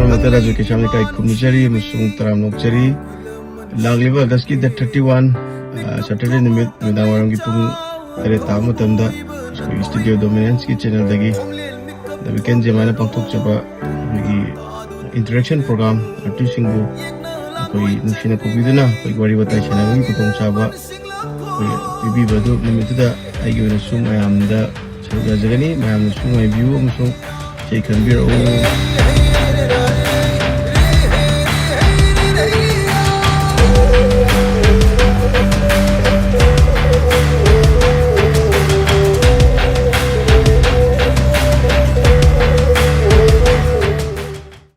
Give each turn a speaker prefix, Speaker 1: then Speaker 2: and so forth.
Speaker 1: Mata Ajoy Keisham ni kai kumjari musung taram nokjari lagliba August ki date 31 Saturday nimit midangwaram ki pung tare tamu tamda studio dominance ki channel dagi the weekend je mana pangthok chaba gi interaction program artist singbu koi nushina ko biduna koi wari batai chana ngi ko chaba koi bibi badu nimituda aigi wena sum ayamda chawja jagani mayam sum ay view musung Jai Kambir